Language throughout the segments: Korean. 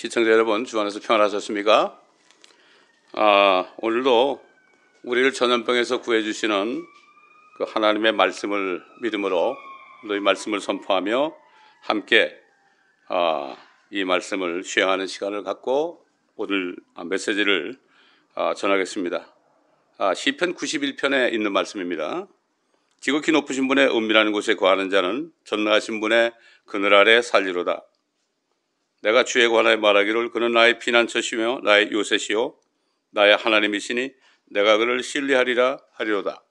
시청자 여러분, 주 안에서 평안하셨습니까? 오늘도 우리를 전염병에서 구해주시는 그 하나님의 말씀을 믿음으로 너희 말씀을 선포하며 함께 이 말씀을 쉐어하는 시간을 갖고 오늘 메시지를 전하겠습니다. 시편 91편에 있는 말씀입니다. 지극히 높으신 분의 은밀한 곳에 거하는 자는 전능하신 분의 그늘 아래 살리로다. 내가 주에 관하여 말하기를 그는 나의 피난처시며 나의 요새시요 나의 하나님이시니 내가 그를 신뢰하리라 하리로다.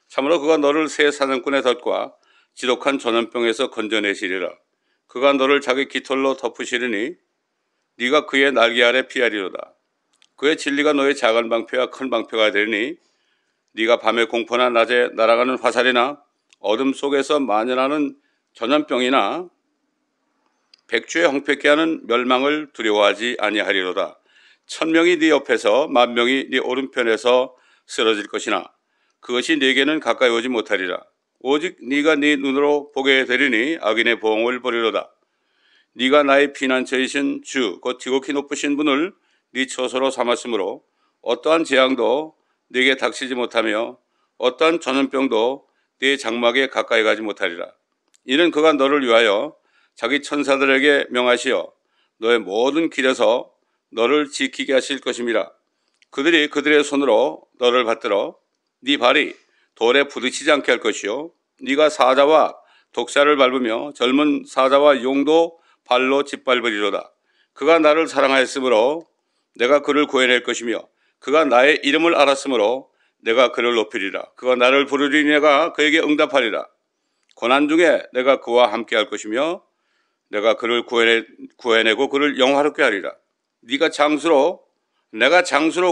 참으로 그가 너를 새 사냥꾼의 덫과 지독한 전염병에서 건져내시리라. 그가 너를 자기 깃털로 덮으시리니 네가 그의 날개 아래 피하리로다. 그의 진리가 너의 작은 방패와 큰 방패가 되리니 네가 밤에 공포나 낮에 날아가는 화살이나 어둠 속에서 만연하는 전염병이나 백주에 황폐케 하는 멸망을 두려워하지 아니하리로다. 1000명이 네 옆에서 10,000명이 네 오른편에서 쓰러질 것이나 그것이 네게는 가까이 오지 못하리라. 오직 네가 네 눈으로 보게 되리니 악인의 보응을 보리로다. 네가 나의 피난처이신 주 곧 지극히 높으신 분을 네 처소로 삼았으므로 어떠한 재앙도 네게 닥치지 못하며 어떠한 전염병도 네 장막에 가까이 가지 못하리라. 이는 그가 너를 위하여 자기 천사들에게 명하시어 너의 모든 길에서 너를 지키게 하실 것임이라. 그들이 그들의 손으로 너를 받들어 네 발이 돌에 부딪히지 않게 할 것이요 네가 사자와 독사를 밟으며 젊은 사자와 용도 발로 짓밟으리로다. 그가 나를 사랑하였으므로 내가 그를 구해낼 것이며 그가 나의 이름을 알았으므로 내가 그를 높이리라. 그가 나를 부르리니 내가 그에게 응답하리라. 고난 중에 내가 그와 함께 할 것이며 내가 그를 구해내고 그를 영화롭게 하리라. 내가 장수로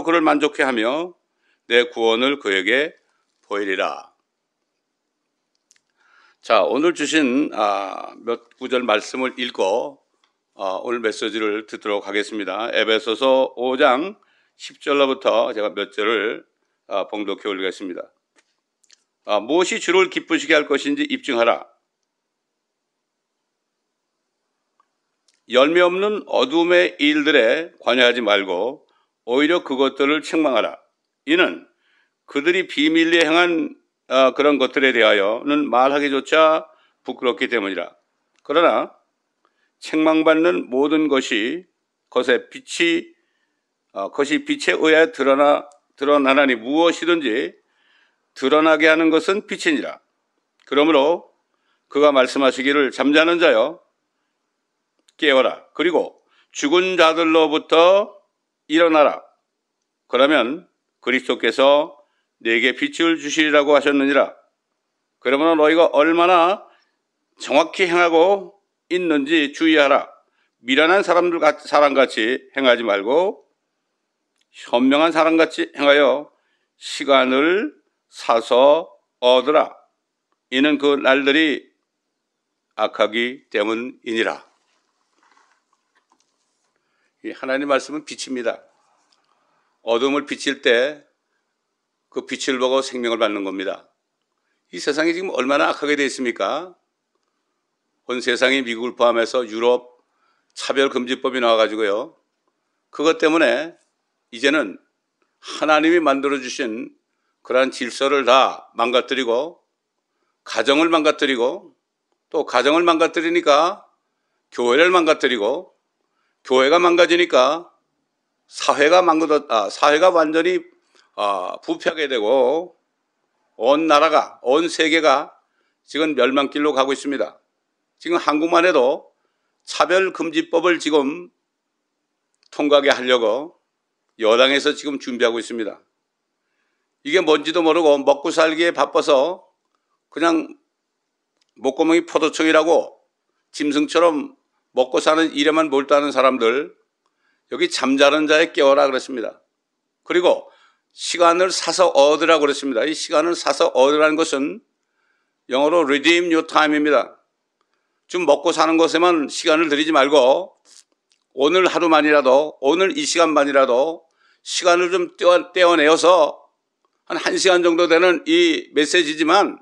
그를 만족해 하며 내 구원을 그에게 보이리라. 자, 오늘 주신 몇 구절 말씀을 읽고 오늘 메시지를 듣도록 하겠습니다. 에베소서 5장 10절로부터 제가 몇 절을 봉독해 올리겠습니다. 무엇이 주를 기쁘시게 할 것인지 입증하라. 열매 없는 어둠의 일들에 관여하지 말고 오히려 그것들을 책망하라. 이는 그들이 비밀리에 행한 그런 것들에 대하여는 말하기조차 부끄럽기 때문이라. 그러나 책망받는 모든 것이 빛에 의하여 드러나나니 무엇이든지 드러나게 하는 것은 빛이니라. 그러므로 그가 말씀하시기를 잠자는 자여 깨어라. 그리고 죽은 자들로부터 일어나라. 그러면 그리스도께서 네게 빛을 주시리라고 하셨느니라. 그러므로 너희가 얼마나 정확히 행하고 있는지 주의하라. 미련한 사람같이 행하지 말고 현명한 사람같이 행하여 시간을 사서 얻으라. 이는 그 날들이 악하기 때문이니라. 하나님 말씀은 빛입니다. 어둠을 비칠 때 그 빛을 보고 생명을 받는 겁니다. 이 세상이 지금 얼마나 악하게 되어 있습니까? 온 세상이 미국을 포함해서 유럽 차별금지법이 나와가지고요. 그것 때문에 이제는 하나님이 만들어주신 그러한 질서를 다 망가뜨리고 가정을 망가뜨리고 또 가정을 망가뜨리니까 교회를 망가뜨리고 교회가 망가지니까 사회가 완전히 부패하게 되고 온 세계가 지금 멸망길로 가고 있습니다. 지금 한국만 해도 차별금지법을 지금 통과하게 하려고 여당에서 지금 준비하고 있습니다. 이게 뭔지도 모르고 먹고 살기에 바빠서 그냥 목구멍이 포도청이라고 짐승처럼 먹고 사는 일에만 몰두하는 사람들, 여기 잠자는 자에 깨어라 그랬습니다. 그리고 시간을 사서 얻으라고 그랬습니다. 이 시간을 사서 얻으라는 것은 영어로 redeem your time입니다. 좀 먹고 사는 것에만 시간을 들이지 말고 오늘 하루만이라도, 오늘 이 시간만이라도 시간을 좀 떼어내어서 한 1시간 정도 되는 이 메시지지만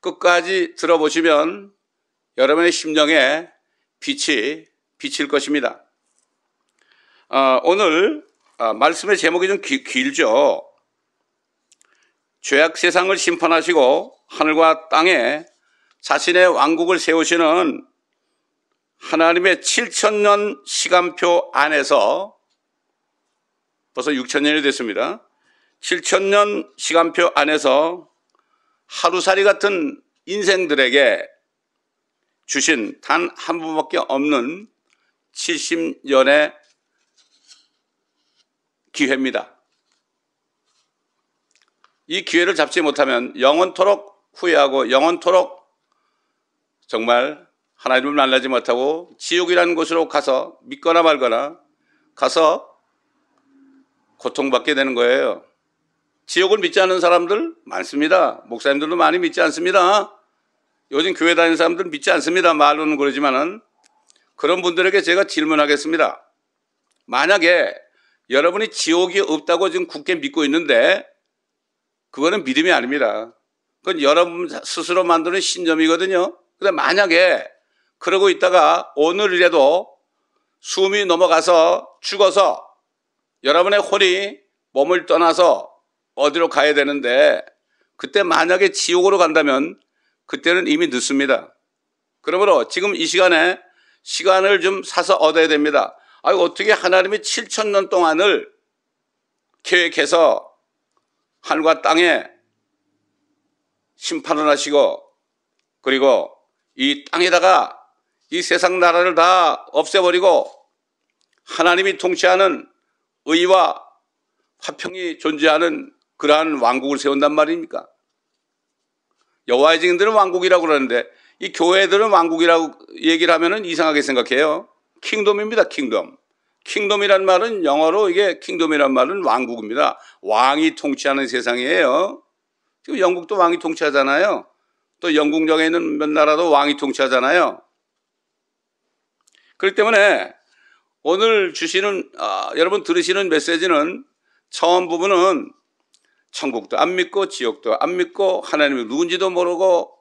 끝까지 들어보시면 여러분의 심령에 빛이 비칠 것입니다. 오늘 말씀의 제목이 좀 길죠. 죄악 세상을 심판하시고 하늘과 땅에 자신의 왕국을 세우시는 하나님의 7,000년 시간표 안에서 벌써 6,000년이 됐습니다. 7,000년 시간표 안에서 하루살이 같은 인생들에게 주신 단 한 번밖에 없는 70년의 기회입니다. 이 기회를 잡지 못하면 영원토록 후회하고 영원토록 정말 하나님을 만나지 못하고 지옥이라는 곳으로 가서 믿거나 말거나 가서 고통받게 되는 거예요. 지옥을 믿지 않는 사람들 많습니다. 목사님들도 많이 믿지 않습니다. 요즘 교회 다니는 사람들 믿지 않습니다. 말로는 그러지만은 그런 분들에게 제가 질문하겠습니다. 만약에 여러분이 지옥이 없다고 지금 굳게 믿고 있는데 그거는 믿음이 아닙니다. 그건 여러분 스스로 만드는 신념이거든요. 근데 만약에 그러고 있다가 오늘이라도 숨이 넘어가서 죽어서 여러분의 혼이 몸을 떠나서 어디로 가야 되는데 그때 만약에 지옥으로 간다면 그때는 이미 늦습니다. 그러므로 지금 이 시간에 시간을 좀 사서 얻어야 됩니다. 어떻게 하나님이 7,000년 동안을 계획해서 하늘과 땅에 심판을 하시고 그리고 이 땅에다가 이 세상 나라를 다 없애버리고 하나님이 통치하는 의와 화평이 존재하는 그러한 왕국을 세운단 말입니까? 여호와의 증인들은 왕국이라고 그러는데 이 교회들은 왕국이라고 얘기를 하면은 이상하게 생각해요. 킹덤입니다. 킹덤. 킹덤이란 말은 영어로 이게 킹덤이란 말은 왕국입니다. 왕이 통치하는 세상이에요. 지금 영국도 왕이 통치하잖아요. 또 영국령에 있는 몇 나라도 왕이 통치하잖아요. 그렇기 때문에 오늘 주시는 여러분 들으시는 메시지는 처음 부분은 천국도 안 믿고 지옥도 안 믿고 하나님이 누군지도 모르고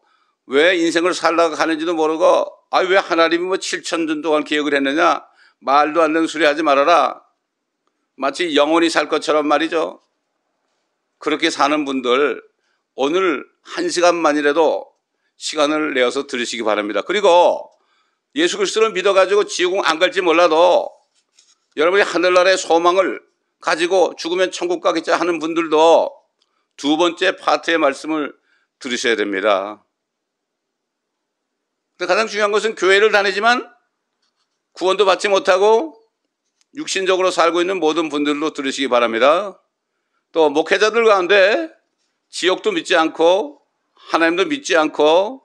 왜 인생을 살다가 가는지도 모르고 왜 하나님이 7,000년 동안 기억을 했느냐 말도 안 되는 소리 하지 말아라. 마치 영원히 살 것처럼 말이죠. 그렇게 사는 분들 오늘 1시간만이라도 시간을 내어서 들으시기 바랍니다. 그리고 예수 그리스도를 믿어가지고 지옥 안 갈지 몰라도 여러분이 하늘나라의 소망을 가지고 죽으면 천국 가겠지 하는 분들도 두 번째 파트의 말씀을 들으셔야 됩니다. 가장 중요한 것은 교회를 다니지만 구원도 받지 못하고 육신적으로 살고 있는 모든 분들도 들으시기 바랍니다. 또 목회자들 가운데 지옥도 믿지 않고 하나님도 믿지 않고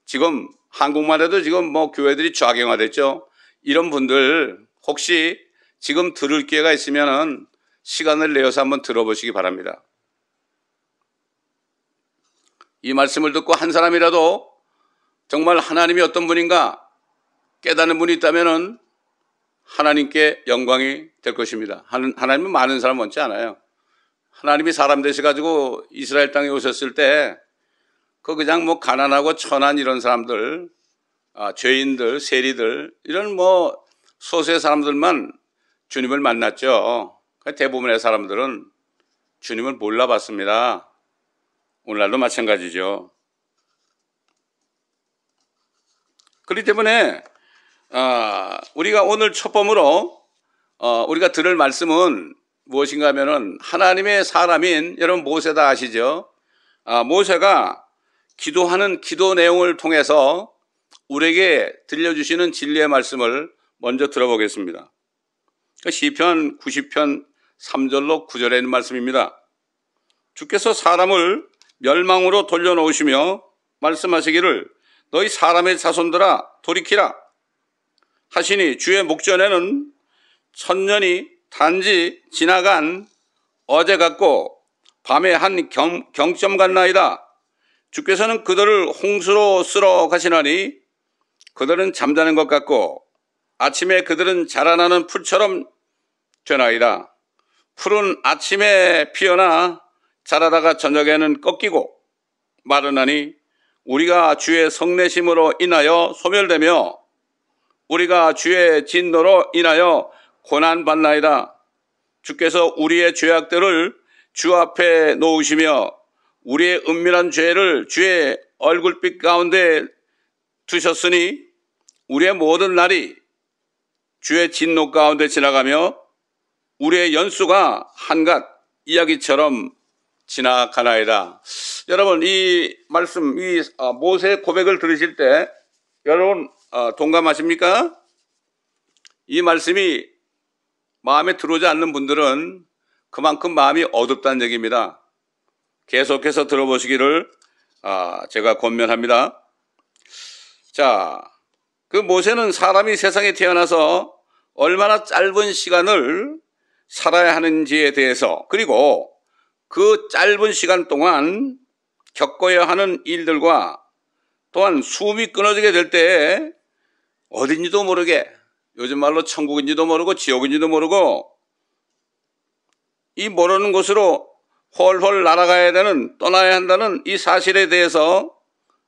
지금 한국만 해도 지금 교회들이 좌경화됐죠. 이런 분들 혹시 지금 들을 기회가 있으면 시간을 내어서 한번 들어보시기 바랍니다. 이 말씀을 듣고 한 사람이라도 정말 하나님이 어떤 분인가 깨닫는 분이 있다면 하나님께 영광이 될 것입니다. 하나님은 많은 사람 원치 않아요. 하나님이 사람 되셔가지고 이스라엘 땅에 오셨을 때 그냥 가난하고 천한 이런 사람들, 죄인들, 세리들 이런 소수의 사람들만 주님을 만났죠. 대부분의 사람들은 주님을 몰라봤습니다. 오늘날도 마찬가지죠. 그렇기 때문에 우리가 오늘 첫범으로 우리가 들을 말씀은 무엇인가 하면은 하나님의 사람인 여러분 모세다 아시죠? 모세가 기도하는 기도 내용을 통해서 우리에게 들려주시는 진리의 말씀을 먼저 들어보겠습니다. 시편 90편 3절로 9절에 있는 말씀입니다. 주께서 사람을 멸망으로 돌려놓으시며 말씀하시기를 너희 사람의 자손들아 돌이키라 하시니 주의 목전에는 천년이 단지 지나간 어제 같고 밤에 한 경점 같나이다. 주께서는 그들을 홍수로 쓸어 가시나니 그들은 잠자는 것 같고 아침에 그들은 자라나는 풀처럼 되나이다. 풀은 아침에 피어나 자라다가 저녁에는 꺾이고 마르나니 우리가 주의 성내심으로 인하여 소멸되며 우리가 주의 진노로 인하여 고난받나이다. 주께서 우리의 죄악들을 주 앞에 놓으시며 우리의 은밀한 죄를 주의 얼굴빛 가운데 두셨으니 우리의 모든 날이 주의 진노 가운데 지나가며 우리의 연수가 한갓 이야기처럼 지나가나이다. 여러분, 이 말씀, 이 모세의 고백을 들으실 때 여러분 동감하십니까? 이 말씀이 마음에 들어오지 않는 분들은 그만큼 마음이 어둡다는 얘기입니다. 계속해서 들어보시기를 제가 권면합니다. 자, 그 모세는 사람이 세상에 태어나서 얼마나 짧은 시간을 살아야 하는지에 대해서, 그리고 그 짧은 시간 동안 겪어야 하는 일들과 또한 숨이 끊어지게 될 때 어딘지도 모르게, 요즘 말로 천국인지도 모르고 지옥인지도 모르고 이 모르는 곳으로 홀홀 날아가야 되는, 떠나야 한다는 이 사실에 대해서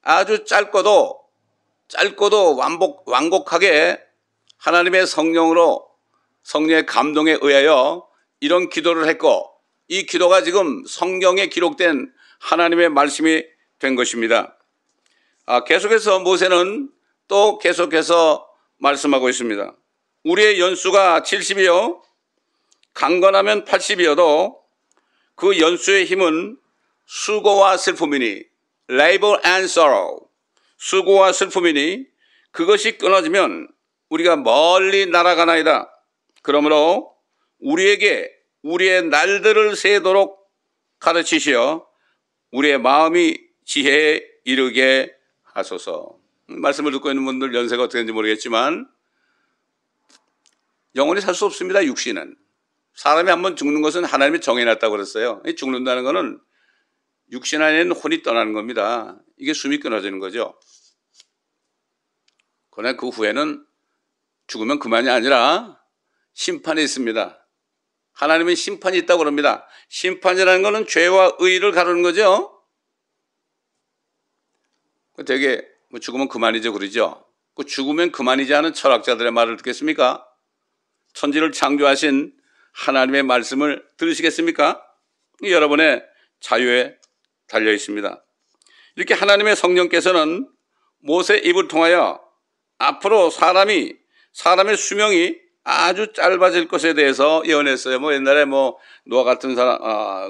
아주 짧고도 완곡하게 하나님의 성령의 감동에 의하여 이런 기도를 했고, 이 기도가 지금 성경에 기록된 하나님의 말씀이 된 것입니다. 계속해서 모세는 또 계속해서 말씀하고 있습니다. 우리의 연수가 70이요 강건하면 80이어도 그 연수의 힘은 수고와 슬픔이니, labor and sorrow, 수고와 슬픔이니 그것이 끊어지면 우리가 멀리 날아가나이다. 그러므로 우리에게 우리의 날들을 세도록 가르치시어 우리의 마음이 지혜에 이르게 하소서. 말씀을 듣고 있는 분들 연세가 어떻게 되는지 모르겠지만 영원히 살 수 없습니다. 육신은. 사람이 한번 죽는 것은 하나님이 정해놨다고 그랬어요. 죽는다는 것은 육신 안에는 혼이 떠나는 겁니다. 이게 숨이 끊어지는 거죠. 그러나 그 후에는 죽으면 그만이 아니라 심판이 있습니다. 하나님은 심판이 있다고 그럽니다. 심판이라는 것은 죄와 의를 가르는 거죠. 되게 죽으면 그만이죠, 그러죠. 그 죽으면 그만이지 않은 철학자들의 말을 듣겠습니까? 천지를 창조하신 하나님의 말씀을 들으시겠습니까? 여러분의 자유에 달려 있습니다. 이렇게 하나님의 성령께서는 모세 입을 통하여 앞으로 사람의 수명이 아주 짧아질 것에 대해서 예언했어요. 옛날에 노아 같은 사람,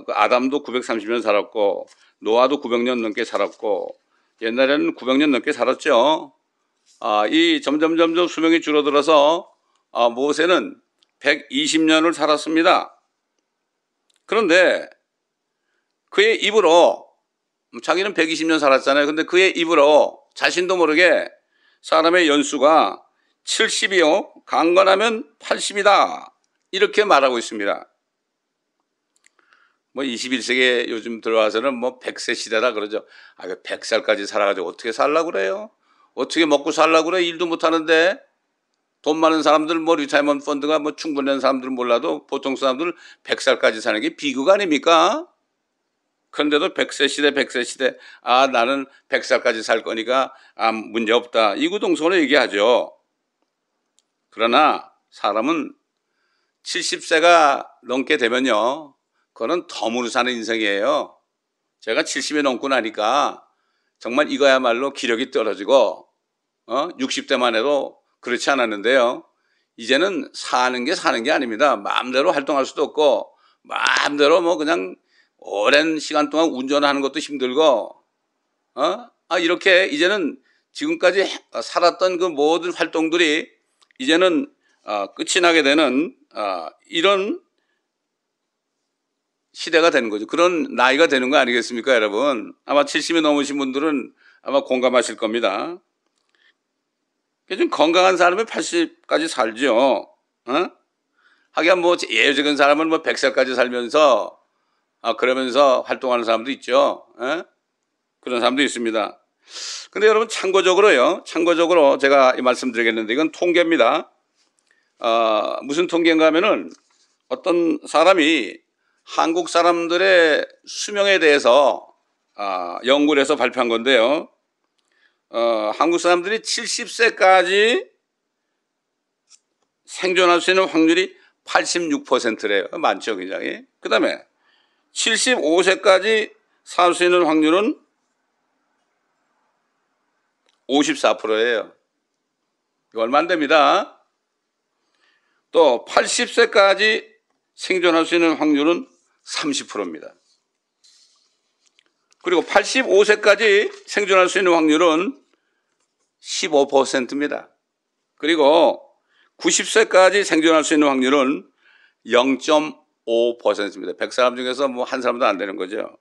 아담도 930년 살았고, 노아도 900년 넘게 살았고, 옛날에는 900년 넘게 살았죠. 이 점점 수명이 줄어들어서 모세는 120년을 살았습니다. 그런데 그의 입으로, 자기는 120년 살았잖아요. 근데 그의 입으로 자신도 모르게 사람의 연수가 70이요 강건하면 80이다 이렇게 말하고 있습니다. 21세기에 요즘 들어와서는 100세 시대다 그러죠. 100살까지 살아가지고 어떻게 살라고 그래요? 어떻게 먹고 살라고 그래? 일도 못하는데. 돈 많은 사람들, 리타이먼트 펀드가 충분한 사람들은 몰라도 보통 사람들 100살까지 사는 게 비극 아닙니까? 그런데도 100세 시대, 나는 100살까지 살 거니까 문제 없다. 이구동성으로 얘기하죠. 그러나 사람은 70세가 넘게 되면요, 그거는 덤으로 사는 인생이에요. 제가 70이 넘고 나니까 정말 이거야말로 기력이 떨어지고 60대만 해도 그렇지 않았는데요. 이제는 사는 게 아닙니다. 마음대로 활동할 수도 없고 마음대로 그냥 오랜 시간 동안 운전하는 것도 힘들고 이렇게 이제는 지금까지 살았던 그 모든 활동들이 이제는 끝이 나게 되는 이런 시대가 되는 거죠. 그런 나이가 되는 거 아니겠습니까, 여러분? 아마 70이 넘으신 분들은 아마 공감하실 겁니다. 좀 건강한 사람은 80까지 살죠. 하긴 예적인 사람은 100살까지 살면서 그러면서 활동하는 사람도 있죠. 그런 사람도 있습니다. 근데 여러분 참고적으로 제가 이 말씀드리겠는데 이건 통계입니다. 무슨 통계인가 하면은 어떤 사람이 한국 사람들의 수명에 대해서 연구를 해서 발표한 건데요. 한국 사람들이 70세까지 생존할 수 있는 확률이 86%래요. 많죠, 굉장히. 그 다음에 75세까지 살 수 있는 확률은 54%예요. 이거 얼마 안 됩니다. 또 80세까지 생존할 수 있는 확률은 30%입니다. 그리고 85세까지 생존할 수 있는 확률은 15%입니다. 그리고 90세까지 생존할 수 있는 확률은 0.5%입니다. 100사람 중에서 뭐 한 사람도 안 되는 거죠.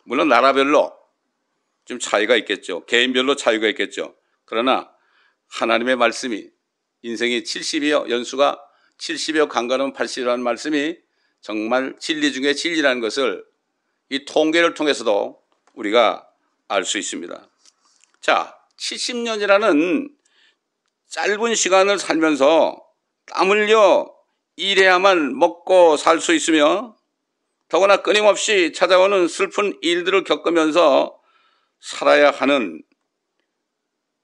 물론 나라별로 좀 차이가 있겠죠. 개인별로 차이가 있겠죠. 그러나 하나님의 말씀이 인생이 70이요. 연수가 70이요. 강건하면 80이라는 말씀이 정말 진리 중에 진리라는 것을 이 통계를 통해서도 우리가 알 수 있습니다. 자, 70년이라는 짧은 시간을 살면서 땀 흘려 일해야만 먹고 살 수 있으며 더구나 끊임없이 찾아오는 슬픈 일들을 겪으면서 살아야 하는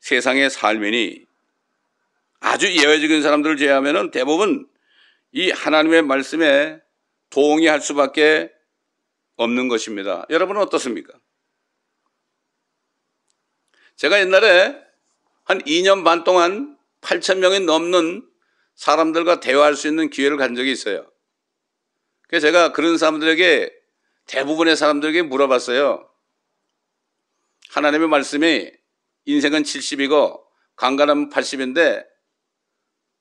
세상의 삶이니 아주 예외적인 사람들을 제외하면 대부분 이 하나님의 말씀에 동의할 수밖에 없는 것입니다. 여러분은 어떻습니까? 제가 옛날에 한 2년 반 동안 8,000명이 넘는 사람들과 대화할 수 있는 기회를 가진 적이 있어요. 그래서 제가 그런 사람들에게 대부분의 사람들에게 물어봤어요. 하나님의 말씀이 인생은 70이고 강간하면 80인데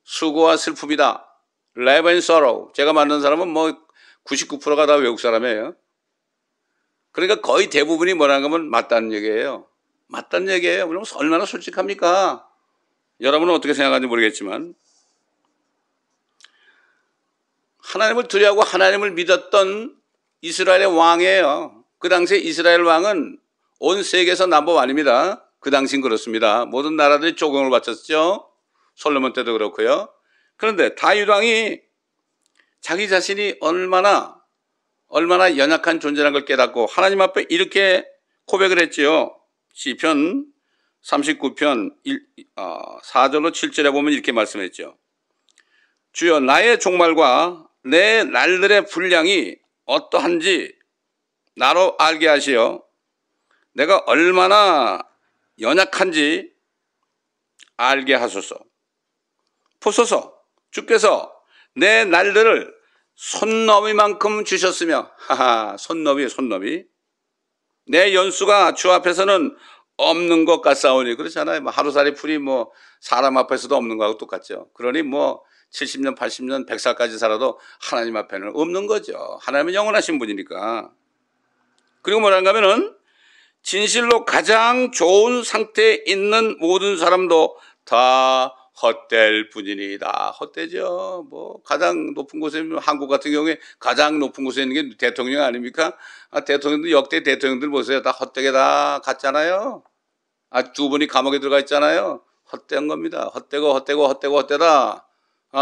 수고와 슬픔이다. Life and sorrow. 제가 만난 사람은 뭐 99%가 다 외국 사람이에요. 그러니까 거의 대부분이 뭐라는 하면 맞다는 얘기예요. 맞다는 얘기예요. 그럼 얼마나 솔직합니까? 여러분은 어떻게 생각하는지 모르겠지만 하나님을 두려워하고 하나님을 믿었던 이스라엘의 왕이에요. 그 당시에 이스라엘 왕은 온 세계에서 넘버원입니다. 그 당시엔 그렇습니다. 모든 나라들이 조공을 바쳤죠. 솔로몬 때도 그렇고요. 그런데 다윗 왕이 자기 자신이 얼마나 연약한 존재라는 걸 깨닫고 하나님 앞에 이렇게 고백을 했지요. 시편 39편 4절로 7절에 보면 이렇게 말씀했죠. 주여 나의 종말과 내 날들의 분량이 어떠한지 나로 알게 하시어 내가 얼마나 연약한지 알게 하소서. 보소서 주께서 내 날들을 손너비만큼 주셨으며 손너비에 손너비 내 연수가 주 앞에서는 없는 것 같사오니 그렇잖아요. 뭐 하루살이 풀이 뭐 사람 앞에서도 없는 거하고 똑같죠. 그러니 뭐 70년, 80년, 100살까지 살아도 하나님 앞에는 없는 거죠. 하나님은 영원하신 분이니까. 그리고 뭐라는가 하면은 진실로 가장 좋은 상태에 있는 모든 사람도 다 헛될 뿐이니다. 헛되죠. 뭐 가장 높은 곳에 한국 같은 경우에 가장 높은 곳에 있는 게 대통령 아닙니까? 대통령도 역대 대통령들 보세요. 다 헛되게 다 갔잖아요. 두 분이 감옥에 들어가 있잖아요. 헛된 겁니다. 헛되다.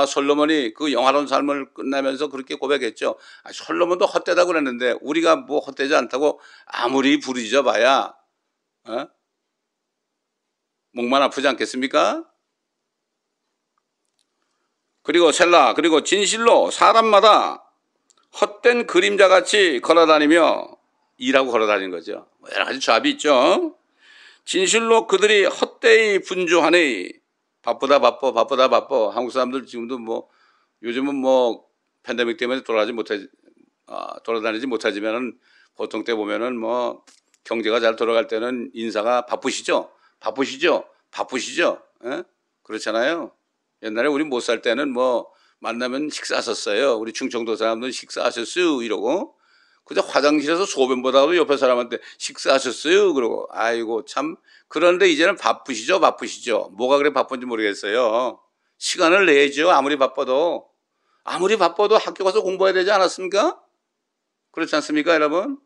솔로몬이 그 영화로운 삶을 끝나면서 그렇게 고백했죠. 솔로몬도 헛되다고 그랬는데 우리가 뭐 헛되지 않다고 아무리 부르짖어 봐야 목만 아프지 않겠습니까? 그리고 셀라 그리고 진실로 사람마다 헛된 그림자같이 걸어다니며 일하고 걸어다니는 거죠. 여러 가지 잡이 있죠. 진실로 그들이 헛되이 분주하니 바쁘다 바빠. 한국 사람들 지금도 뭐 요즘은 뭐 팬데믹 때문에 돌아다니지 못하지만은 보통 때 보면은 뭐 경제가 잘 돌아갈 때는 인사가 바쁘시죠. 예? 그렇잖아요. 옛날에 우리 못 살 때는 뭐 만나면 식사하셨어요. 우리 충청도 사람들은 식사하셨어요 이러고 그저 화장실에서 소변보다도 옆에 사람한테 식사하셨어요 그러고 아이고 참. 그런데 이제는 바쁘시죠. 뭐가 그래 바쁜지 모르겠어요. 시간을 내죠. 아무리 바빠도 학교 가서 공부해야 되지 않았습니까? 그렇지 않습니까 여러분?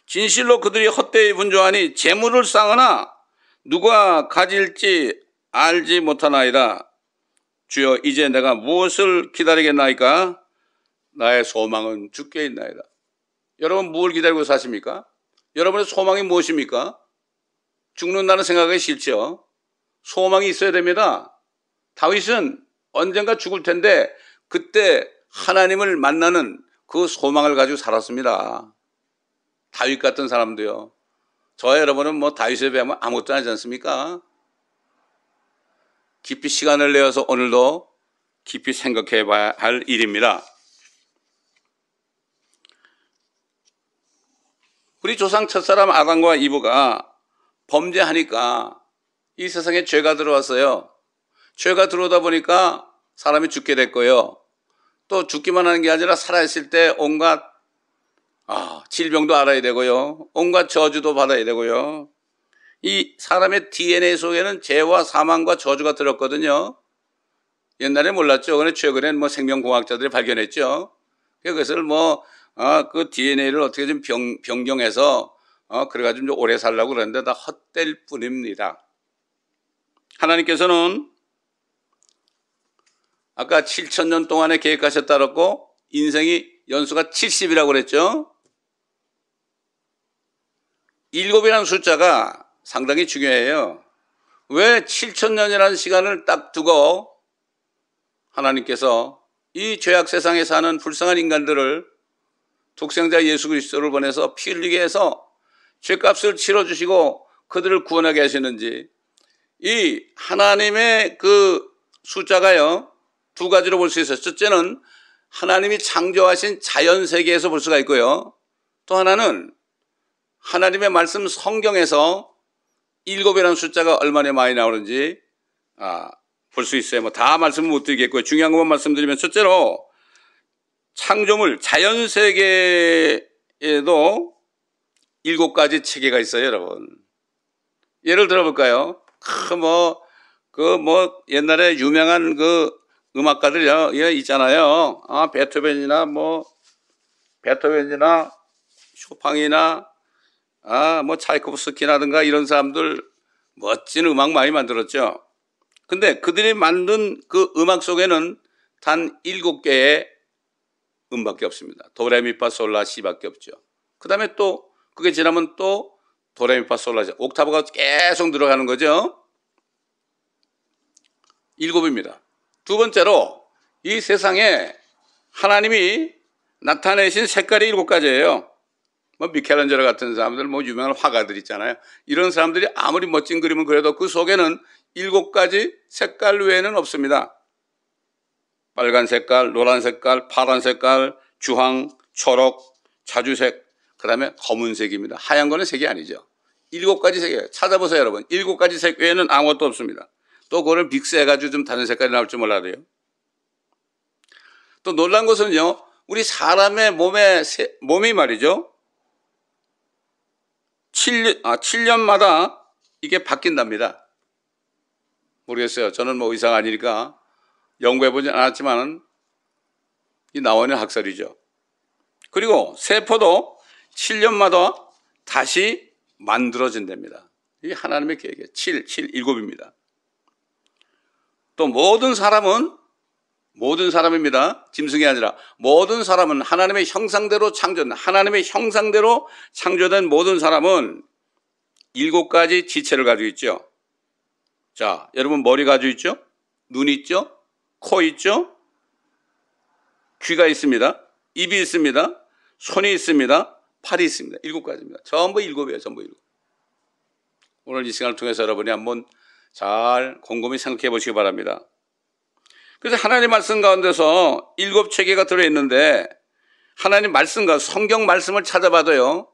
진실로 그들이 헛되이 분주하니 재물을 쌓으나 누가 가질지 알지 못하나이다. 주여 이제 내가 무엇을 기다리겠나이까? 나의 소망은 주께 있나이다. 여러분 무엇을 기다리고 사십니까? 여러분의 소망이 무엇입니까? 죽는다는 생각이 싫죠. 소망이 있어야 됩니다. 다윗은 언젠가 죽을 텐데 그때 하나님을 만나는 그 소망을 가지고 살았습니다. 다윗 같은 사람도요. 저와 여러분은 뭐 다윗에 비하면 아무것도 하지 않습니까? 깊이 시간을 내어서 오늘도 깊이 생각해 봐야 할 일입니다. 우리 조상 첫사람 아담과 이브가 범죄하니까 이 세상에 죄가 들어왔어요. 죄가 들어오다 보니까 사람이 죽게 됐고요. 또 죽기만 하는 게 아니라 살아있을 때 온갖 질병도 알아야 되고요. 온갖 저주도 받아야 되고요. 이 사람의 DNA 속에는 죄와 사망과 저주가 들었거든요. 옛날에 몰랐죠. 그런데 최근엔 뭐 생명공학자들이 발견했죠. 그것을 그 DNA를 어떻게 좀 변경해서 그래가지고 좀 오래 살려고 그러는데 다 헛될 뿐입니다. 하나님께서는 아까 7,000년 동안에 계획하셨다 그랬고 인생이 연수가 70이라고 그랬죠. 7이라는 숫자가 상당히 중요해요. 왜 7,000년이라는 시간을 딱 두고 하나님께서 이 죄악 세상에 사는 불쌍한 인간들을 독생자 예수 그리스도를 보내서 피 흘리게 해서 죄값을 치러주시고 그들을 구원하게 하시는지, 이 하나님의 그 숫자가요 두 가지로 볼 수 있어요. 첫째는 하나님이 창조하신 자연세계에서 볼 수가 있고요. 또 하나는 하나님의 말씀 성경에서 7이라는 숫자가 얼마나 많이 나오는지 볼 수 있어요. 다 말씀을 못 드리겠고요. 중요한 것만 말씀드리면, 첫째로 창조물 자연세계에도 7가지 체계가 있어요, 여러분. 예를 들어볼까요? 옛날에 유명한 그 음악가들 있잖아요. 베토벤이나 쇼팡이나 차이코프스키라든가 이런 사람들 멋진 음악 많이 만들었죠. 근데 그들이 만든 그 음악 속에는 단 7개의 음밖에 없습니다. 도레미파솔라 시밖에 없죠. 그 다음에 또 그게 지나면 또 도레미파솔라 시, 옥타브가 계속 들어가는 거죠. 7입니다. 두 번째로 이 세상에 하나님이 나타내신 색깔이 7가지예요. 미켈란젤로 같은 사람들, 유명한 화가들 있잖아요. 이런 사람들이 아무리 멋진 그림을 그려도 그 속에는 7가지 색깔 외에는 없습니다. 빨간 색깔, 노란 색깔, 파란 색깔, 주황, 초록, 자주색, 그 다음에 검은색입니다. 하얀 거는 색이 아니죠. 7가지 색이에요. 찾아보세요, 여러분. 7가지 색 외에는 아무것도 없습니다. 또 그걸 믹스해가지고 좀 다른 색깔이 나올 줄 몰라도요. 또 놀란 것은요, 우리 사람의 몸이 말이죠. 7년마다 이게 바뀐답니다. 모르겠어요. 저는 의사가 아니니까 연구해보진 않았지만 이 나오는 학설이죠. 그리고 세포도 7년마다 다시 만들어진답니다. 이게 하나님의 계획이에요. 7입니다. 또 모든 사람입니다. 짐승이 아니라 모든 사람은 하나님의 형상대로 창조된 모든 사람은 7가지 지체를 가지고 있죠. 자, 여러분 머리 가지고 있죠? 눈 있죠? 코 있죠? 귀가 있습니다. 입이 있습니다. 손이 있습니다. 팔이 있습니다. 7가지입니다. 전부 7이에요. 전부 7. 오늘 이 시간을 통해서 여러분이 한번 잘 곰곰이 생각해 보시기 바랍니다. 그래서 하나님 말씀 가운데서 7체계가 들어있는데, 하나님 말씀과 성경 말씀을 찾아봐도요,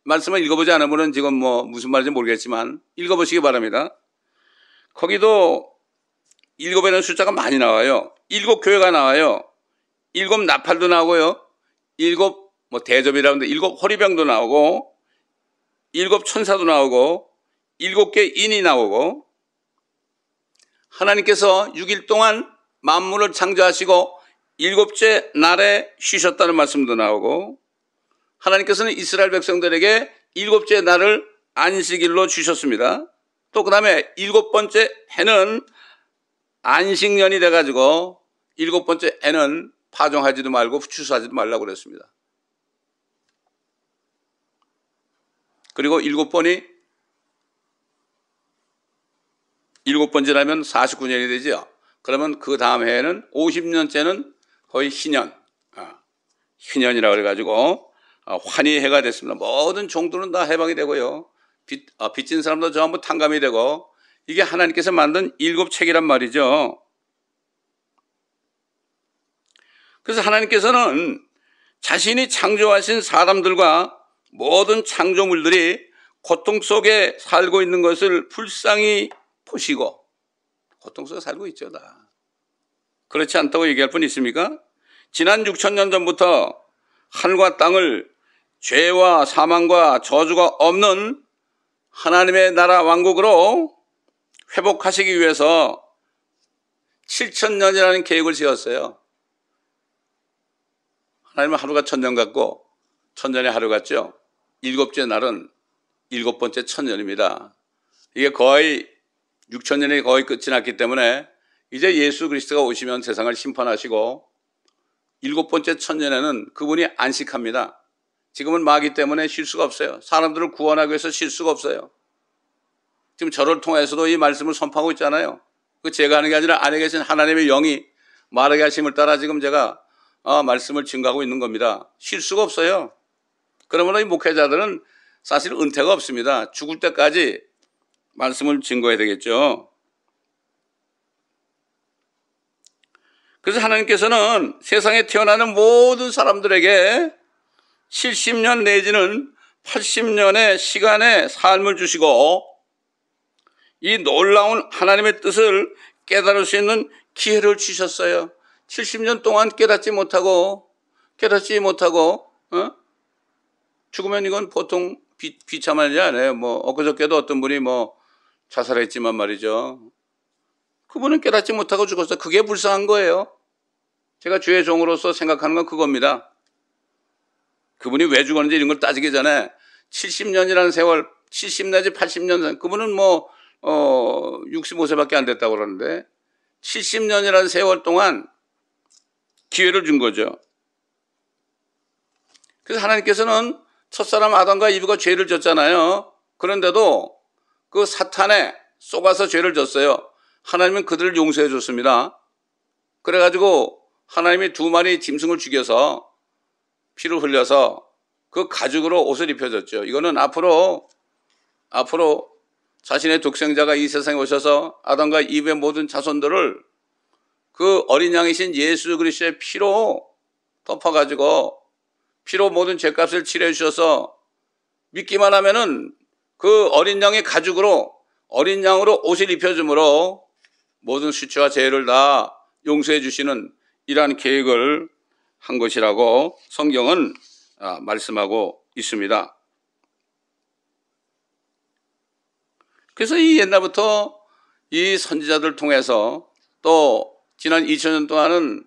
말씀을 읽어보지 않으면 지금 무슨 말인지 모르겠지만 읽어보시기 바랍니다. 거기도 7이라는 숫자가 많이 나와요. 7교회가 나와요. 7 나팔도 나오고요. 7 대접이라는데 7 호리병도 나오고, 7 천사도 나오고, 7개 인이 나오고, 하나님께서 6일 동안 만물을 창조하시고 7째 날에 쉬셨다는 말씀도 나오고, 하나님께서는 이스라엘 백성들에게 7째 날을 안식일로 주셨습니다. 또 그 다음에 7번째 해는 안식년이 돼가지고 7번째 해는 파종하지도 말고 추수하지도 말라고 그랬습니다. 그리고 7 7번 지나면 49년이 되죠. 그러면 그 다음 해에는 50년째는 거의 희년, 희년이라고 그래가지고 환희 해가 됐습니다. 모든 종들은 다 해방이 되고요. 빚진 사람도 전부 탕감이 되고, 이게 하나님께서 만든 7책이란 말이죠. 그래서 하나님께서는 자신이 창조하신 사람들과 모든 창조물들이 고통 속에 살고 있는 것을 불쌍히 보시고, 고통 속에 살고 있죠, 다. 그렇지 않다고 얘기할 분 있습니까? 지난 6,000년 전부터 하늘과 땅을 죄와 사망과 저주가 없는 하나님의 나라 왕국으로 회복하시기 위해서 7,000년이라는 계획을 세웠어요. 하나님은 하루가 1,000년 같고 1,000년이 하루 같죠. 7째 날은 7번째 1,000년입니다. 이게 거의 6,000년이 거의 끝이 났기 때문에 이제 예수 그리스도가 오시면 세상을 심판하시고 7번째 1,000년에는 그분이 안식합니다. 지금은 마귀 때문에 쉴 수가 없어요. 사람들을 구원하기 위해서 쉴 수가 없어요. 지금 저를 통해서도 이 말씀을 선포하고 있잖아요. 그 제가 하는 게 아니라 안에 계신 하나님의 영이 말하게 하심을 따라 지금 제가 말씀을 증거하고 있는 겁니다. 쉴 수가 없어요. 그러므로 이 목회자들은 사실 은퇴가 없습니다. 죽을 때까지 말씀을 증거해야 되겠죠. 그래서 하나님께서는 세상에 태어나는 모든 사람들에게 70년 내지는 80년의 시간의 삶을 주시고, 이 놀라운 하나님의 뜻을 깨달을 수 있는 기회를 주셨어요. 70년 동안 깨닫지 못하고 죽으면 이건 보통 비참한 일이 아니에요. 엊그저께도 어떤 분이 자살했지만 말이죠. 그분은 깨닫지 못하고 죽었어요. 그게 불쌍한 거예요. 제가 주의 종으로서 생각하는 건 그겁니다. 그분이 왜 죽었는지 이런 걸 따지기 전에 70년이라는 세월, 70 내지 80년, 그분은 65세밖에 안 됐다고 그러는데 70년이라는 세월 동안 기회를 준 거죠. 그래서 하나님께서는 첫사람 아담과 이브가 죄를 졌잖아요. 그런데도 그 사탄에 속아서 죄를 졌어요. 하나님은 그들을 용서해 줬습니다. 그래가지고 하나님이 2마리 짐승을 죽여서 피를 흘려서 그 가죽으로 옷을 입혀줬죠. 이거는 앞으로 자신의 독생자가 이 세상에 오셔서 아담과 이브의 모든 자손들을 그 어린 양이신 예수 그리스도의 피로 덮어가지고 피로 모든 죄값을 치료해 주셔서 믿기만 하면은 그 어린 양의 가죽으로 어린 양으로 옷을 입혀줌으로 모든 수치와 죄를 다 용서해 주시는 이러한 계획을 한 것이라고 성경은 말씀하고 있습니다. 그래서 이 옛날부터 이 선지자들 통해서 또 지난 2000년 동안은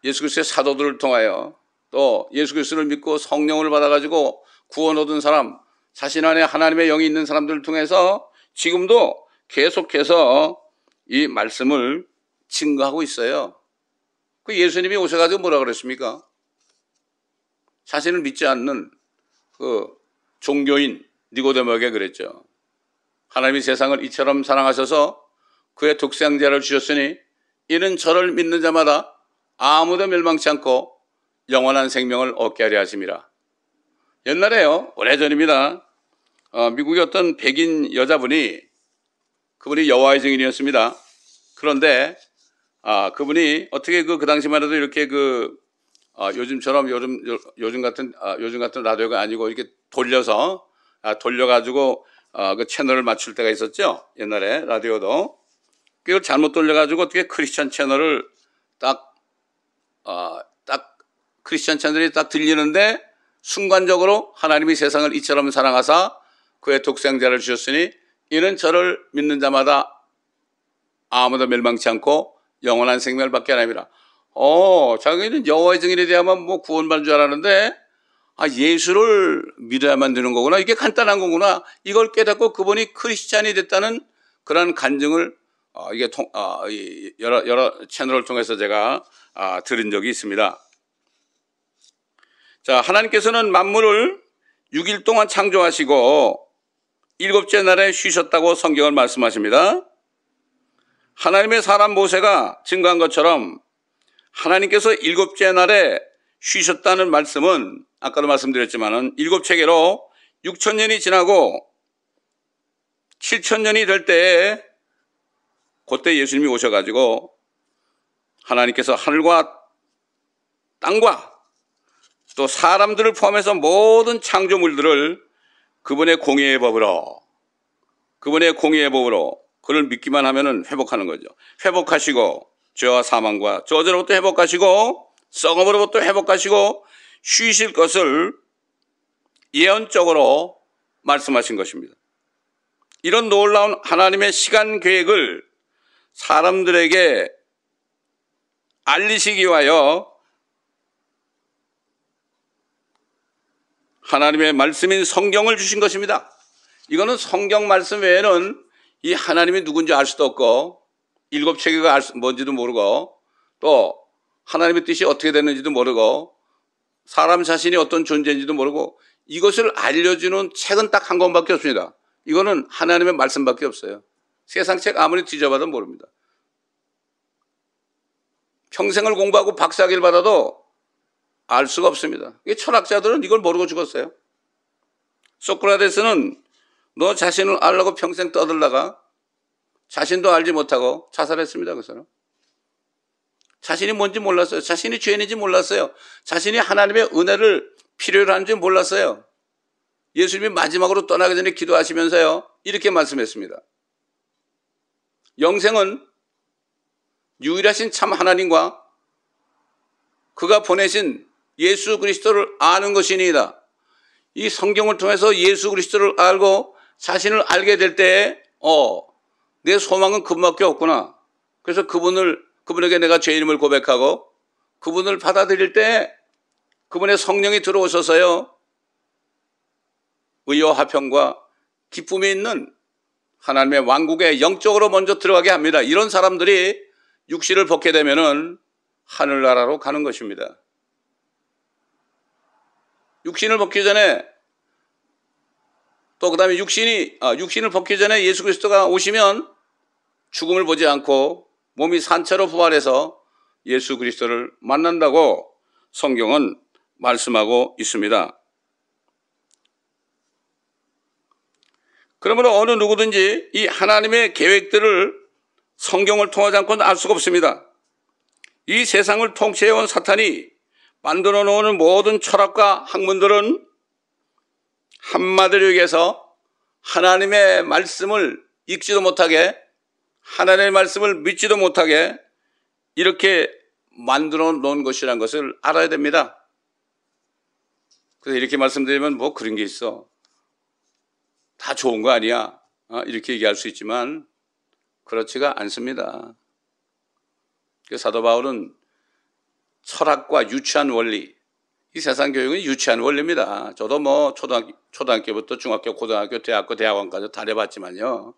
예수 그리스도의 사도들을 통하여 또 예수 그리스도를 믿고 성령을 받아가지고 구원 얻은 사람, 자신 안에 하나님의 영이 있는 사람들을 통해서 지금도 계속해서 이 말씀을 증거하고 있어요. 그 예수님이 오셔가지고 뭐라 그랬습니까? 자신을 믿지 않는 그 종교인 니고데모에게 그랬죠. 하나님이 세상을 이처럼 사랑하셔서 그의 독생자를 주셨으니 이는 저를 믿는 자마다 아무도 멸망치 않고 영원한 생명을 얻게 하려 하심이라. 옛날에요, 오래전입니다. 미국의 어떤 백인 여자분이, 그분이 여호와의 증인이었습니다. 그런데 그분이 어떻게 그 당시만 해도 이렇게 요즘처럼 요즘 같은 라디오가 아니고 이렇게 돌려가지고 그 채널을 맞출 때가 있었죠. 옛날에 라디오도. 그걸 잘못 돌려가지고 어떻게 크리스천 채널을 딱 크리스천 채널이 딱 들리는데 순간적으로 하나님이 세상을 이처럼 사랑하사 그의 독생자를 주셨으니 이는 저를 믿는 자마다 아무도 멸망치 않고 영원한 생명을 받게 하나이라. 자기는 여호와의 증인에 대하면 구원받는 줄 알았는데 예수를 믿어야만 되는 거구나. 이게 간단한 거구나. 이걸 깨닫고 그분이 크리스찬이 됐다는 그런 간증을 여러 채널을 통해서 제가 들은 적이 있습니다. 자, 하나님께서는 만물을 6일 동안 창조하시고 일곱째 날에 쉬셨다고 성경은 말씀하십니다. 하나님의 사람 모세가 증거한 것처럼 하나님께서 일곱째 날에 쉬셨다는 말씀은 아까도 말씀드렸지만은 일곱 체계로 6,000년이 지나고 7,000년이 될 때에 그때 예수님이 오셔가지고 하나님께서 하늘과 땅과 또 사람들을 포함해서 모든 창조물들을 그분의 공의의 법으로 그를 믿기만 하면은 회복하는 거죠. 회복하시고 죄와 사망과 저주로부터 회복하시고 썩음으로부터 회복하시고 쉬실 것을 예언적으로 말씀하신 것입니다. 이런 놀라운 하나님의 시간 계획을 사람들에게 알리시기 위하여 하나님의 말씀인 성경을 주신 것입니다. 이거는 성경 말씀 외에는 이 하나님이 누군지 알 수도 없고 일곱 체계가 뭔지도 모르고 또 하나님의 뜻이 어떻게 됐는지도 모르고 사람 자신이 어떤 존재인지도 모르고 이것을 알려주는 책은 딱 한 권밖에 없습니다. 이거는 하나님의 말씀밖에 없어요. 세상 책 아무리 뒤져봐도 모릅니다. 평생을 공부하고 박사학위를 받아도 알 수가 없습니다. 철학자들은 이걸 모르고 죽었어요. 소크라테스는 너 자신을 알려고 평생 떠들다가 자신도 알지 못하고 자살했습니다. 그래서 자신이 뭔지 몰랐어요. 자신이 죄인인지 몰랐어요. 자신이 하나님의 은혜를 필요로 하는지 몰랐어요. 예수님이 마지막으로 떠나기 전에 기도하시면서요 이렇게 말씀했습니다. 영생은 유일하신 참 하나님과 그가 보내신 예수 그리스도를 아는 것이니이다. 이 성경을 통해서 예수 그리스도를 알고 자신을 알게 될 때에 내 소망은 그분밖에 없구나. 그래서 그분에게 내가 죄인임을 고백하고 그분을 받아들일 때 그분의 성령이 들어오셔서요 의와 화평과 기쁨이 있는 하나님의 왕국에 영적으로 먼저 들어가게 합니다. 이런 사람들이 육신을 벗게 되면은 하늘나라로 가는 것입니다. 육신을 벗기 전에 또 그다음에 육신을 벗기 전에 예수 그리스도가 오시면 죽음을 보지 않고 몸이 산채로 부활해서 예수 그리스도를 만난다고 성경은 말씀하고 있습니다. 그러므로 어느 누구든지 이 하나님의 계획들을 성경을 통하지 않고는 알 수가 없습니다. 이 세상을 통치해온 사탄이 만들어 놓은 모든 철학과 학문들은 한마디로 얘기해서 하나님의 말씀을 읽지도 못하게 하나님의 말씀을 믿지도 못하게 이렇게 만들어 놓은 것이라는 것을 알아야 됩니다. 그래서 이렇게 말씀드리면 뭐 그런 게 있어. 다 좋은 거 아니야. 이렇게 얘기할 수 있지만 그렇지가 않습니다. 사도 바울은 철학과 유치한 원리, 이 세상 교육은 유치한 원리입니다. 저도 뭐 초등학교부터 중학교, 고등학교, 대학교, 대학원까지 다 해봤지만요.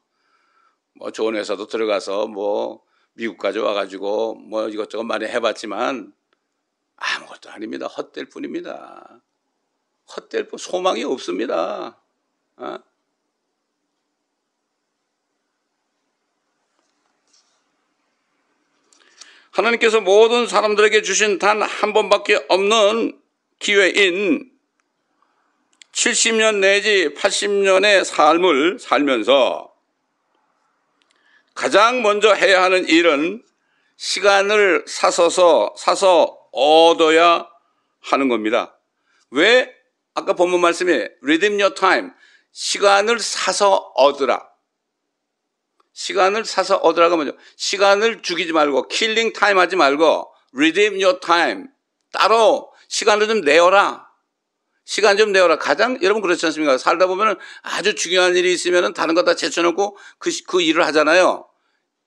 뭐 좋은 회사도 들어가서 뭐 미국까지 와가지고 뭐 이것저것 많이 해봤지만 아무것도 아닙니다. 헛될 뿐입니다. 헛될 뿐, 소망이 없습니다. 하나님께서 모든 사람들에게 주신 단 한 번밖에 없는 기회인 70년 내지 80년의 삶을 살면서 가장 먼저 해야 하는 일은 시간을 사서 얻어야 하는 겁니다. 왜? 아까 본문 말씀에 redeem your time, 시간을 사서 얻으라. 시간을 사서 얻으라가 뭐죠? 시간을 죽이지 말고 킬링 타임 하지 말고 redeem your time, 따로 시간을 좀 내어라. 시간 좀 내어라. 가장 여러분 그렇지 않습니까? 살다 보면 아주 중요한 일이 있으면 다른 거 다 제쳐놓고 그 일을 하잖아요.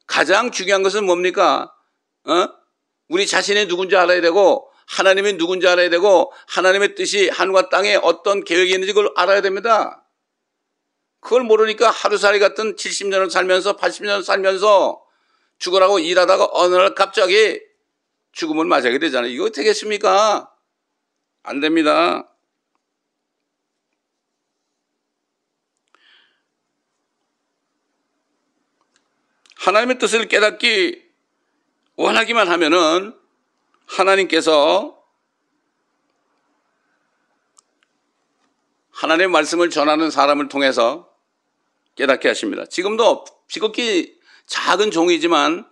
가장 중요한 것은 뭡니까? 우리 자신이 누군지 알아야 되고 하나님이 누군지 알아야 되고 하나님의 뜻이 하늘과 땅에 어떤 계획이 있는지 그걸 알아야 됩니다. 그걸 모르니까 하루살이 같은 70년을 살면서 80년을 살면서 죽으라고 일하다가 어느 날 갑자기 죽음을 맞이하게 되잖아요. 이거 되겠습니까? 안 됩니다. 하나님의 뜻을 깨닫기 원하기만 하면은 하나님께서 하나님의 말씀을 전하는 사람을 통해서 깨닫게 하십니다. 지금도 지극히 작은 종이지만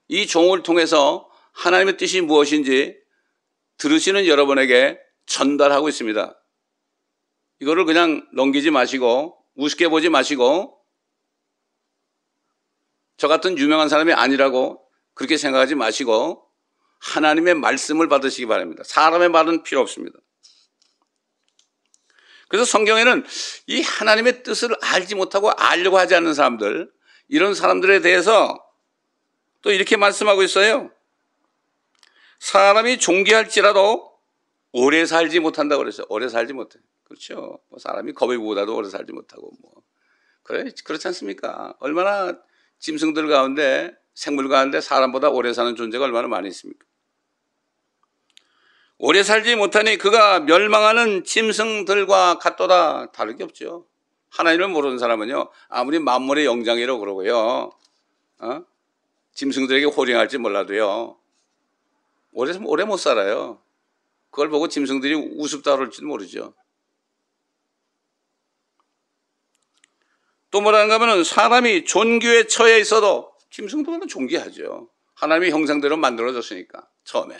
이 종을 통해서 하나님의 뜻이 무엇인지 들으시는 여러분에게 전달하고 있습니다. 이거를 그냥 넘기지 마시고 우습게 보지 마시고 저 같은 유명한 사람이 아니라고 그렇게 생각하지 마시고 하나님의 말씀을 받으시기 바랍니다. 사람의 말은 필요 없습니다. 그래서 성경에는 이 하나님의 뜻을 알지 못하고 알려고 하지 않는 사람들, 이런 사람들에 대해서 또 이렇게 말씀하고 있어요. 사람이 존귀할지라도 오래 살지 못한다고 그랬어요. 오래 살지 못해. 그렇죠. 뭐 사람이 거위보다도 오래 살지 못하고 그렇지 않습니까? 얼마나 짐승들 가운데, 생물 가운데 사람보다 오래 사는 존재가 얼마나 많이 있습니까? 오래 살지 못하니 그가 멸망하는 짐승들과 같도다. 다를 게 없죠. 하나님을 모르는 사람은요, 아무리 만물의 영장이라고 그러고요, 짐승들에게 호령할지 몰라도요, 오래 못 살아요. 그걸 보고 짐승들이 우습다 그럴지도 모르죠. 또 뭐라는가 하면 사람이 존귀에 처해 있어도 짐승들은 존귀하죠. 하나님의 형상대로 만들어졌으니까 처음에.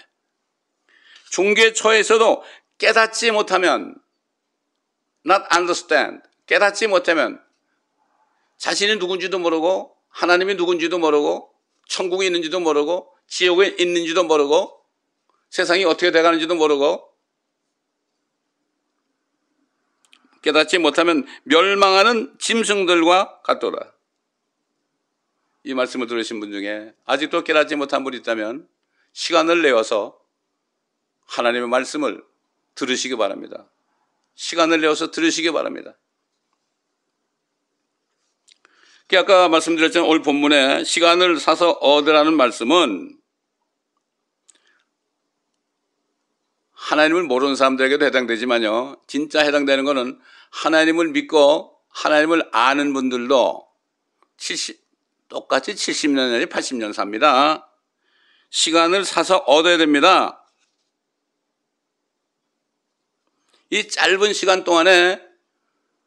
존귀에 처해 있어도 깨닫지 못하면 not understand, 깨닫지 못하면 자신이 누군지도 모르고 하나님이 누군지도 모르고 천국에 있는지도 모르고 지옥에 있는지도 모르고 세상이 어떻게 돼가는지도 모르고 깨닫지 못하면 멸망하는 짐승들과 같도다. 이 말씀을 들으신 분 중에 아직도 깨닫지 못한 분이 있다면 시간을 내어서 하나님의 말씀을 들으시기 바랍니다. 시간을 내어서 들으시기 바랍니다. 아까 말씀드렸지만 오늘 본문에 시간을 사서 얻으라는 말씀은 하나님을 모르는 사람들에게도 해당되지만요, 진짜 해당되는 것은 하나님을 믿고 하나님을 아는 분들도 똑같이 70년 내지 80년 삽니다. 시간을 사서 얻어야 됩니다. 이 짧은 시간 동안에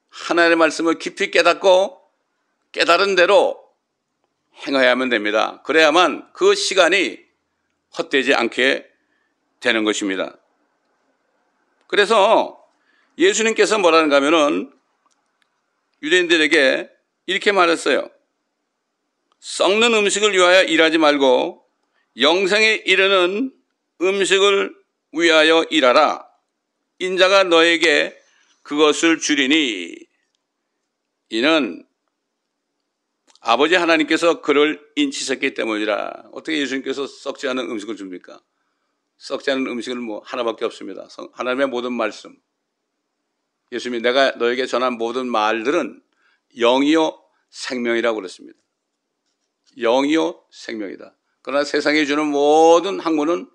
하나님의 말씀을 깊이 깨닫고 깨달은 대로 행해야만 됩니다. 그래야만 그 시간이 헛되지 않게 되는 것입니다. 그래서 예수님께서 뭐라는가 하면은 유대인들에게 이렇게 말했어요. 썩는 음식을 위하여 일하지 말고 영생에 이르는 음식을 위하여 일하라. 인자가 너에게 그것을 주리니 이는 아버지 하나님께서 그를 인치셨기 때문이라. 어떻게 예수님께서 썩지 않은 음식을 줍니까? 썩지 않은 음식은 뭐 하나밖에 없습니다. 하나님의 모든 말씀. 예수님이 내가 너에게 전한 모든 말들은 영이요 생명이라고 그랬습니다. 영이요 생명이다. 그러나 세상에 주는 모든 학문은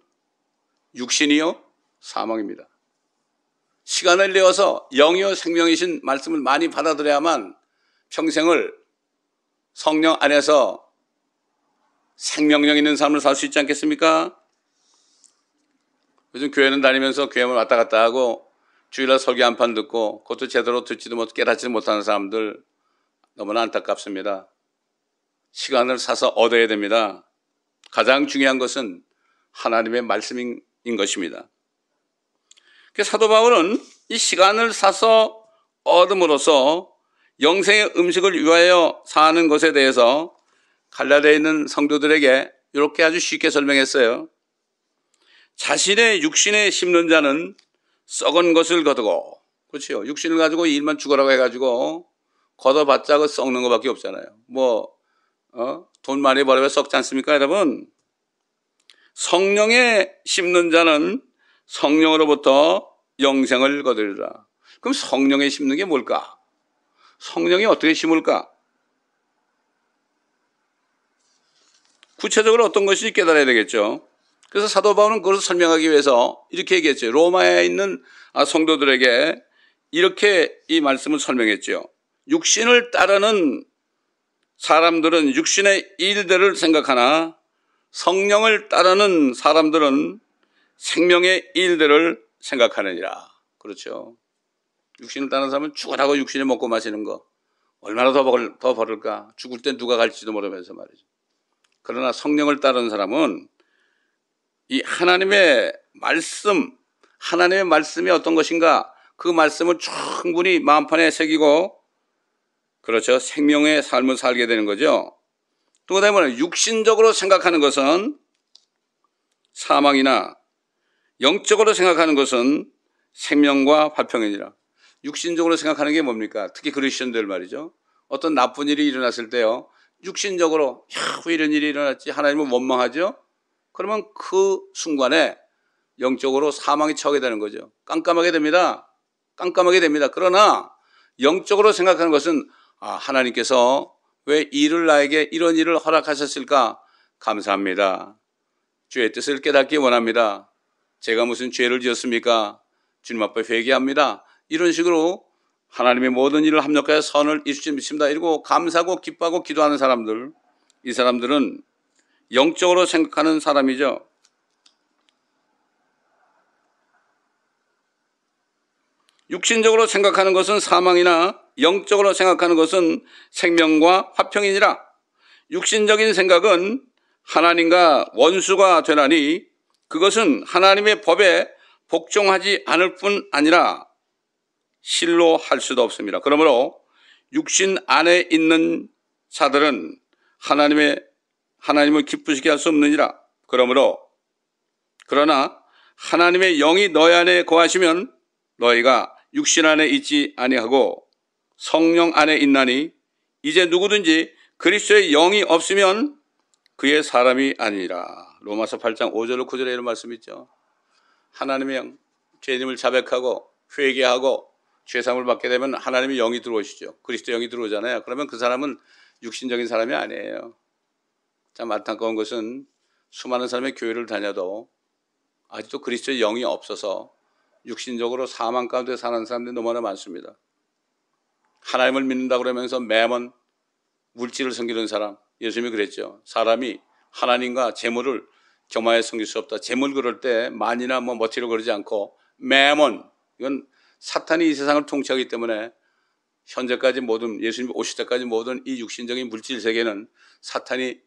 육신이요 사망입니다. 시간을 내어서 영이요 생명이신 말씀을 많이 받아들여야만 평생을 성령 안에서 생명력 있는 삶을 살 수 있지 않겠습니까? 요즘 교회는 다니면서 교회만 왔다 갔다 하고 주일날 설교 한 판 듣고 그것도 제대로 듣지도 못하고 깨닫지도 못하는 사람들 너무나 안타깝습니다. 시간을 사서 얻어야 됩니다. 가장 중요한 것은 하나님의 말씀인 것입니다. 사도 바울은 이 시간을 사서 얻음으로써 영생의 음식을 위하여 사는 것에 대해서 갈라디아에 있는 성도들에게 이렇게 아주 쉽게 설명했어요. 자신의 육신에 심는 자는 썩은 것을 거두고, 그렇죠. 육신을 가지고 일만 죽어라고 해가지고 걷어봤자 그 썩는 것밖에 없잖아요. 돈 많이 벌어야 썩지 않습니까, 여러분? 성령에 심는 자는 성령으로부터 영생을 거두리라. 그럼 성령에 심는 게 뭘까? 성령이 어떻게 심을까? 구체적으로 어떤 것인지 깨달아야 되겠죠. 그래서 사도 바울은 그것을 설명하기 위해서 이렇게 얘기했죠. 로마에 있는 성도들에게 이렇게 이 말씀을 설명했죠. 육신을 따르는 사람들은 육신의 일들을 생각하나 성령을 따르는 사람들은 생명의 일들을 생각하느니라. 그렇죠. 육신을 따르는 사람은 죽으라고 육신에 먹고 마시는 거 얼마나 더 벌을까? 죽을 때 누가 갈지도 모르면서 말이죠. 그러나 성령을 따르는 사람은 이 하나님의 말씀이 어떤 것인가? 그 말씀을 충분히 마음판에 새기고, 그렇죠, 생명의 삶을 살게 되는 거죠. 또 그다음에 육신적으로 생각하는 것은 사망이나 영적으로 생각하는 것은 생명과 화평이니라. 육신적으로 생각하는 게 뭡니까? 특히 그리스도인들 말이죠. 어떤 나쁜 일이 일어났을 때요, 육신적으로 왜 이런 일이 일어났지? 하나님은 원망하죠. 그러면 그 순간에 영적으로 사망이 처하게 되는 거죠. 깜깜하게 됩니다. 그러나 영적으로 생각하는 것은 하나님께서 왜 나에게 이런 일을 허락하셨을까? 감사합니다. 주의 뜻을 깨닫기 원합니다. 제가 무슨 죄를 지었습니까? 주님 앞에 회개합니다. 이런 식으로 하나님의 모든 일을 합력하여 선을 이루실 줄 믿습니다. 이러고 감사하고 기뻐하고 기도하는 사람들, 이 사람들은 영적으로 생각하는 사람이죠. 육신적으로 생각하는 것은 사망이나 영적으로 생각하는 것은 생명과 화평이니라. 육신적인 생각은 하나님과 원수가 되나니 그것은 하나님의 법에 복종하지 않을 뿐 아니라 실로 할 수도 없습니다. 그러므로 육신 안에 있는 자들은 하나님을 기쁘시게 할 수 없느니라. 그러나 하나님의 영이 너희 안에 거하시면 너희가 육신 안에 있지 아니하고 성령 안에 있나니 이제 누구든지 그리스도의 영이 없으면 그의 사람이 아니라. 로마서 8장 5절로 9절에 이런 말씀이 있죠. 하나님의 영, 죄님을 자백하고 회개하고 죄사함을 받게 되면 하나님의 영이 들어오시죠. 그리스도 영이 들어오잖아요. 그러면 그 사람은 육신적인 사람이 아니에요. 참 안타까운 것은 수많은 사람의 교회를 다녀도 아직도 그리스도의 영이 없어서 육신적으로 사망 가운데 사는 사람들이 너무나 많습니다. 하나님을 믿는다 그러면서 매번 물질을 섬기는 사람, 예수님이 그랬죠. 사람이 하나님과 재물을 겸하여 섬길 수 없다. 재물 그럴 때 만이나 머티로 그러지 않고 매번, 이건 사탄이 이 세상을 통치하기 때문에 현재까지 모든, 예수님 오실 때까지 모든 이 육신적인 물질 세계는 사탄이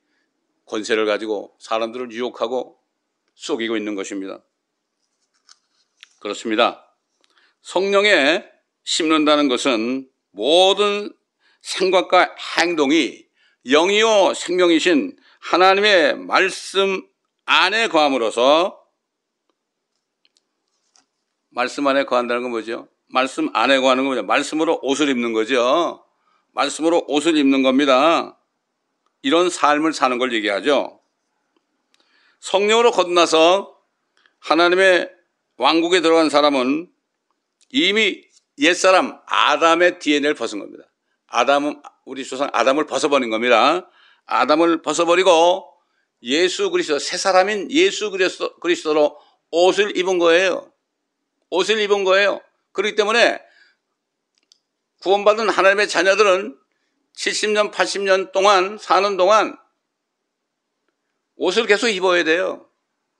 권세를 가지고 사람들을 유혹하고 속이고 있는 것입니다. 그렇습니다. 성령에 심는다는 것은 모든 생각과 행동이 영이요 생명이신 하나님의 말씀 안에 거함으로써, 말씀 안에 거한다는 건 뭐죠? 말씀 안에 거하는 건 뭐죠? 말씀으로 옷을 입는 거죠. 말씀으로 옷을 입는 겁니다. 이런 삶을 사는 걸 얘기하죠. 성령으로 거듭나서 하나님의 왕국에 들어간 사람은 이미 옛사람 아담의 DNA를 벗은 겁니다. 우리 조상 아담을 벗어버린 겁니다. 아담을 벗어버리고 예수 그리스도, 새 사람인 예수 그리스도로 옷을 입은 거예요. 옷을 입은 거예요. 그렇기 때문에 구원받은 하나님의 자녀들은 70년, 80년 동안 사는 동안 옷을 계속 입어야 돼요.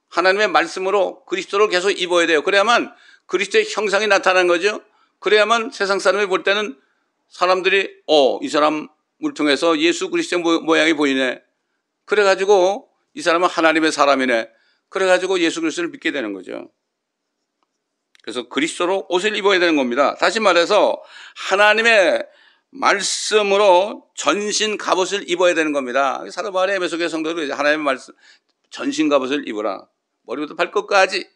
하나님의 말씀으로 그리스도를 계속 입어야 돼요. 그래야만 그리스도의 형상이 나타나는 거죠. 그래야만 세상 사람이 볼 때는 사람들이 이 사람을 통해서 예수 그리스도의 모양이 보이네. 그래가지고 이 사람은 하나님의 사람이네. 그래가지고 예수 그리스도를 믿게 되는 거죠. 그래서 그리스도로 옷을 입어야 되는 겁니다. 다시 말해서 하나님의 말씀으로 전신 갑옷을 입어야 되는 겁니다. 사도 바울의 에베소교회 성도들이 하나님의 말씀, 전신 갑옷을 입어라. 머리부터 발끝까지.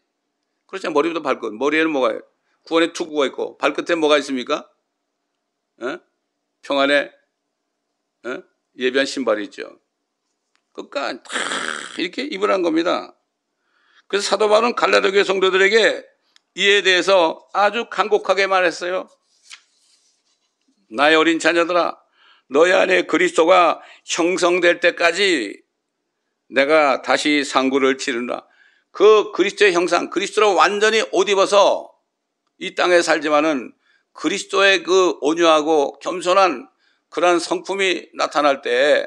그렇죠. 머리부터 발끝. 머리에는 뭐가 있어요? 구원의 투구가 있고, 발끝에 뭐가 있습니까? 평안에 예비한 신발이 있죠. 끝까지 다 이렇게 입으라는 겁니다. 그래서 사도 바울은 갈라디아 교회 성도들에게 이에 대해서 아주 간곡하게 말했어요. 나의 어린 자녀들아, 너희 안에 그리스도가 형성될 때까지 내가 다시 상구를 치른다. 그 그리스도의 형상, 그리스도로 완전히 옷 입어서 이 땅에 살지만은 그리스도의 그 온유하고 겸손한 그러한 성품이 나타날 때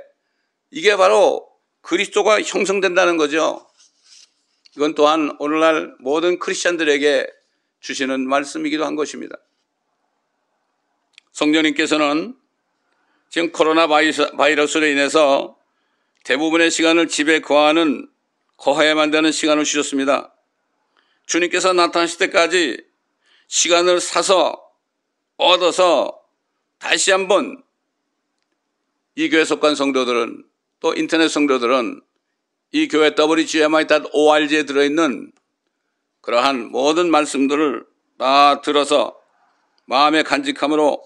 이게 바로 그리스도가 형성된다는 거죠. 이건 또한 오늘날 모든 크리스찬들에게 주시는 말씀이기도 한 것입니다. 성령님께서는 지금 코로나 바이러스로 인해서 대부분의 시간을 집에 거해야만 되는 시간을 주셨습니다. 주님께서 나타나실 때까지 시간을 사서 얻어서 다시 한번 이 교회 속한 성도들은, 또 인터넷 성도들은 이 교회 WGMI.org에 들어있는 그러한 모든 말씀들을 다 들어서 마음의 간직함으로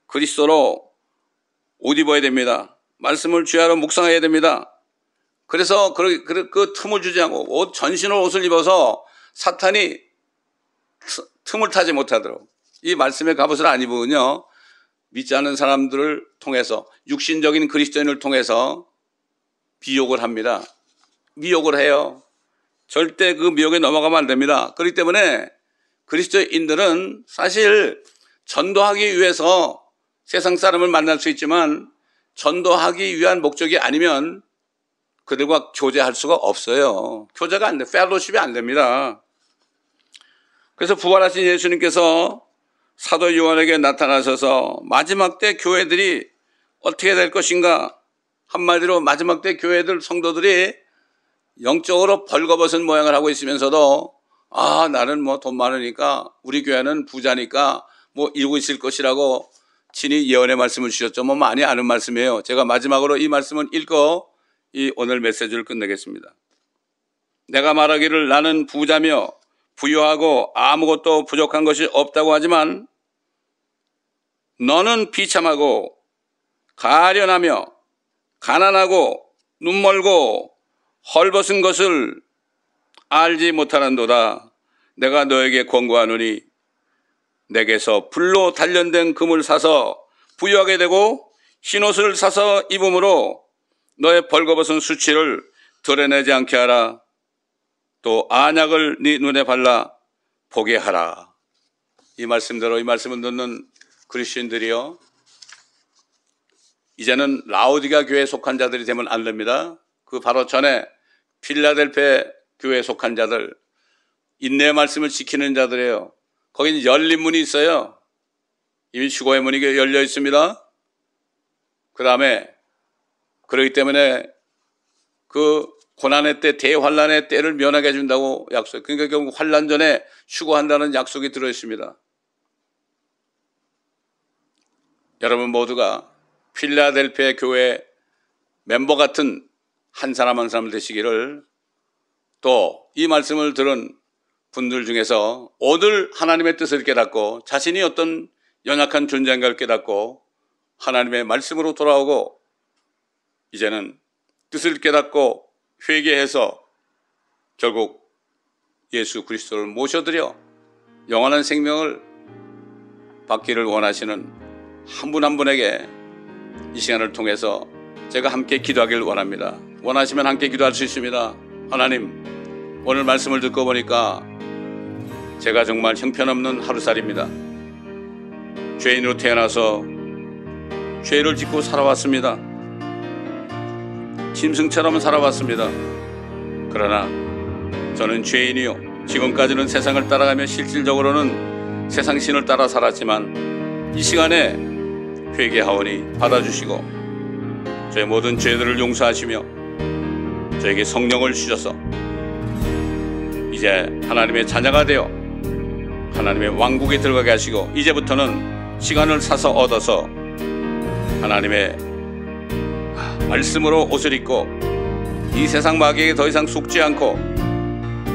그리스도로 옷 입어야 됩니다. 말씀을 주야로 묵상해야 됩니다. 그래서 그 틈을 주지 않고 전신으로 옷을 입어서 사탄이 틈을 타지 못하도록 이 말씀의 갑옷을 안 입으면요, 믿지 않는 사람들을 통해서, 육신적인 그리스도인을 통해서 비욕을 합니다. 미혹을 해요. 절대 그 미혹에 넘어가면 안 됩니다. 그렇기 때문에 그리스도인들은 사실 전도하기 위해서 세상 사람을 만날 수 있지만 전도하기 위한 목적이 아니면 그들과 교제할 수가 없어요. 교제가 안 돼. 펠로십이 안 됩니다. 그래서 부활하신 예수님께서 사도 요한에게 나타나셔서 마지막 때 교회들이 어떻게 될 것인가, 한마디로 마지막 때 교회들 성도들이 영적으로 벌거벗은 모양을 하고 있으면서도 나는 뭐 돈 많으니까, 우리 교회는 부자니까 뭐 이루고 있을 것이라고 친히 예언의 말씀을 주셨죠. 뭐 많이 아는 말씀이에요. 제가 마지막으로 이 말씀을 읽고 이 오늘 메시지를 끝내겠습니다. 내가 말하기를 나는 부자며 부유하고 아무것도 부족한 것이 없다고 하지만 너는 비참하고 가련하며 가난하고 눈멀고 헐벗은 것을 알지 못하는도다. 내가 너에게 권고하노니 내게서 불로 단련된 금을 사서 부유하게 되고 흰옷을 사서 입음으로 너의 벌거벗은 수치를 드러내지 않게 하라. 또 안약을 네 눈에 발라 보게 하라. 이 말씀대로 이 말씀을 듣는 그리스도인들이요, 이제는 라오디가 교회에 속한 자들이 되면 안 됩니다. 그 바로 전에 필라델피아 교회에 속한 자들, 인내의 말씀을 지키는 자들이에요. 거기는 열린 문이 있어요. 이미 휴거의 문이 열려 있습니다. 그 다음에 그렇기 때문에 그 고난의 때, 대환란의 때를 면하게 해준다고 약속. 그러니까 결국 환란 전에 휴거한다는 약속이 들어있습니다. 여러분 모두가 필라델피아 교회 멤버 같은 한 사람 한 사람 되시기를, 또 이 말씀을 들은 분들 중에서 오늘 하나님의 뜻을 깨닫고 자신이 어떤 연약한 존재인가를 깨닫고 하나님의 말씀으로 돌아오고 이제는 뜻을 깨닫고 회개해서 결국 예수 그리스도를 모셔드려 영원한 생명을 받기를 원하시는 한 분 한 분에게 이 시간을 통해서 제가 함께 기도하길 원합니다. 원하시면 함께 기도할 수 있습니다. 하나님, 오늘 말씀을 듣고 보니까 제가 정말 형편없는 하루살이입니다. 죄인으로 태어나서 죄를 짓고 살아왔습니다. 짐승처럼 살아왔습니다. 그러나 저는 죄인이요, 지금까지는 세상을 따라가며 실질적으로는 세상 신을 따라 살았지만 이 시간에 회개하오니 받아주시고 저의 모든 죄들을 용서하시며 저에게 성령을 주셔서 이제 하나님의 자녀가 되어 하나님의 왕국에 들어가게 하시고, 이제부터는 시간을 사서 얻어서 하나님의 말씀으로 옷을 입고 이 세상 마귀에게 더 이상 속지 않고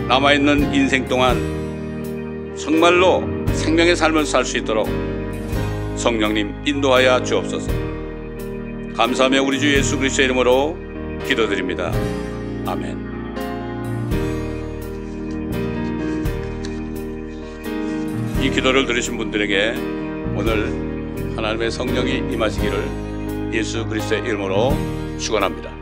남아있는 인생 동안 정말로 생명의 삶을 살 수 있도록 성령님 인도하여 주옵소서. 감사하며 우리 주 예수 그리스도의 이름으로 기도드립니다. 아멘. 이 기도를 들으신 분들에게 오늘 하나님의 성령이 임하시기를 예수 그리스도의 이름으로 축원합니다.